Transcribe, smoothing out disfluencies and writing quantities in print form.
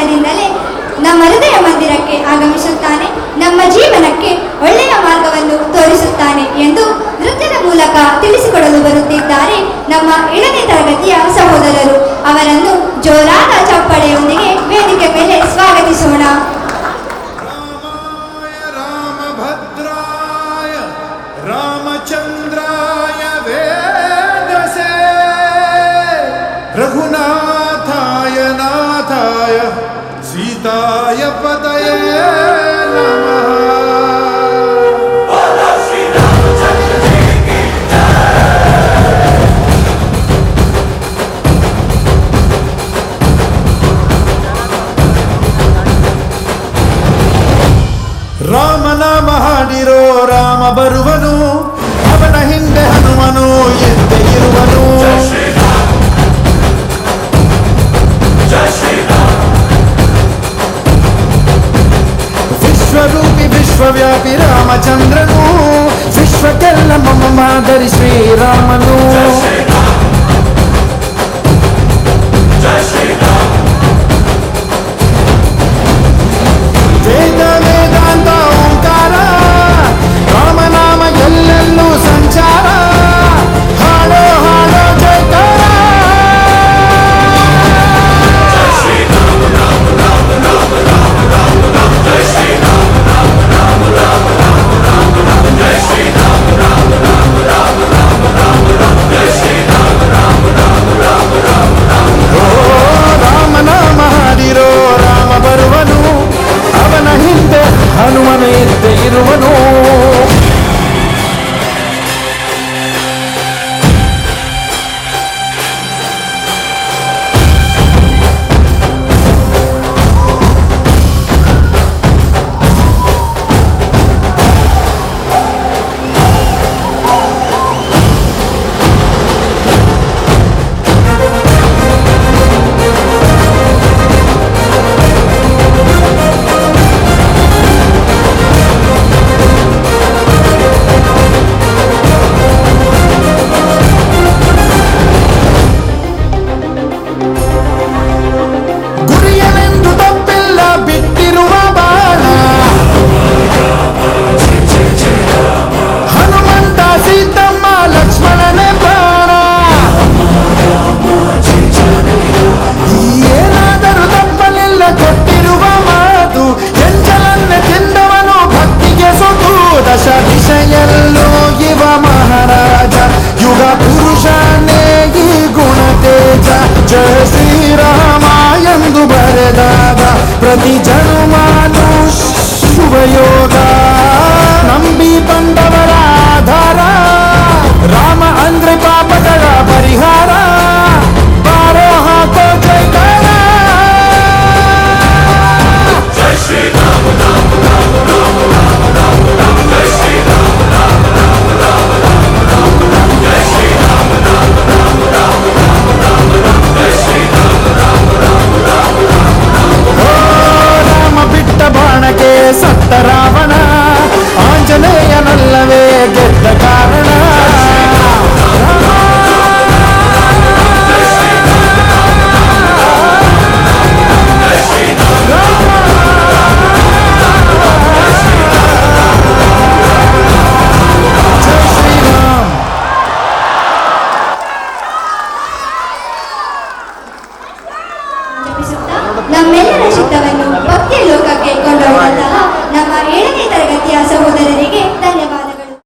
ಕಾರಣದಿಂದಲೇ ನಮ್ಮ ಹೃದಯ ಮಂದಿರಕ್ಕೆ ಆಗಮಿಸುತ್ತಾನೆ, ನಮ್ಮ ಜೀವನಕ್ಕೆ ಒಳ್ಳೆಯ ಮಾರ್ಗವನ್ನು ತೋರಿಸುತ್ತಾನೆ ಎಂದು ನೃತ್ಯದ ಮೂಲಕ ತಿಳಿಸಿಕೊಡಲು ಬರುತ್ತಿದ್ದಾರೆ ನಮ್ಮ 7ನೇ ತರಗತಿಯ ಸಹೋದರರು. ಅವರನ್ನು ಜೋರಾದ ಚಪ್ಪಳೆಯೊಂದಿಗೆ ವೇದಿಕೆ ಮೇಲೆ ಸ್ವಾಗತಿಸೋಣ. ರಾಮಭದ್ರಾಯ ರಾಮಚಂದ್ರಾಯ ವೇದಸೇ ರಘುನಾಥಾಯ ನಾಥಾಯ ಸೀತಾಯ ಪದಯೇ ನಮಃ. ರಾಮನಾಮ ಹಾಡಿರೋ ರಾಮ ಬರುವನು, ಅವನ ಹಿಂದೆ ಹನುಮನು ಎಂದೇ ಇರುವನು. ವಿಶ್ವರೂಪಿ ವಿಶ್ವವ್ಯಾಪಿ ರಾಮಚಂದ್ರನು, ವಿಶ್ವಕ್ಕೆಲ್ಲ ಮಮ ಮಾದರಿ ಶ್ರೀರಾಮನು. ವೇದ ವೇದಾಂತ ಓಂಕಾರ, ರಾಮನಾಮ ಎಲ್ಲೆಲ್ಲೂ ಸಂಚಾರ. ಹಾಡೋ ಹಾಡೋ ಜಯಕಾರ. ರಾಮನಾಮ ಹಾಡಿರೋ ರಾಮ ಬರುವನು, ಅವನ ಹಿಂದೆ ಹನುಮನು ಎದ್ದೇ ಇರುವನು. ಗುರಿಯನೆಂದು ತಪ್ಪಿಲ್ಲ ಬಿಟ್ಟಿರುವ ಬಾಣ, ಹನುಮಂತ ಸೀತಮ್ಮ ಲಕ್ಷ್ಮಣನೇ ಪ್ರಾಣ. ಏನಾದರೂ ತಪ್ಪಲಿಲ್ಲ ಕೊಟ್ಟಿರುವ ಮಾತು, ಎಂಜಲನ್ನೇ ತಿಂದವನು ಭಕ್ತಿಗೆ ಸೊತು. ದಶ ದಿಶೆಯಲ್ಲೂ ಇವ ಮಹಾರಾಜ, ಯುಗ ಪುರುಷನೇ ಈ ಗುಣ ತೇಜ. ಜಯ ಶ್ರೀರಾಮ ಎಂದು ಬರೆದಾಗ ಪ್ರತಿ ಜನುಮಾನು ಶುಭಯೋಗ. ನಂಬಿ ಬಂದವರ ಆಧಾರ, ರಾಮ ಅಂದ್ರೆ ಪಾಪಗಳ ಪರಿಹಾರ. ಬಾರೋ ಹಾಕೋ ಜೈಕಾರ. ರಾಮ ಬಿಟ್ಟ ಬಾಣಕ್ಕೆ ಸತ್ತ ರಾವಣ, ಆಂಜನೇಯನಲ್ಲವೇ ಗೆದ್ದ ಕಾರಣ. ಜೈ ಶ್ರೀರಾಮ್. ಜಪಿಸುತ್ತಾ ನಮ್ಮೆಲ್ಲರ ಚಿತ್ತವನ್ನು ಭಕ್ತಿಯ ಲೋಕಕ್ಕೆ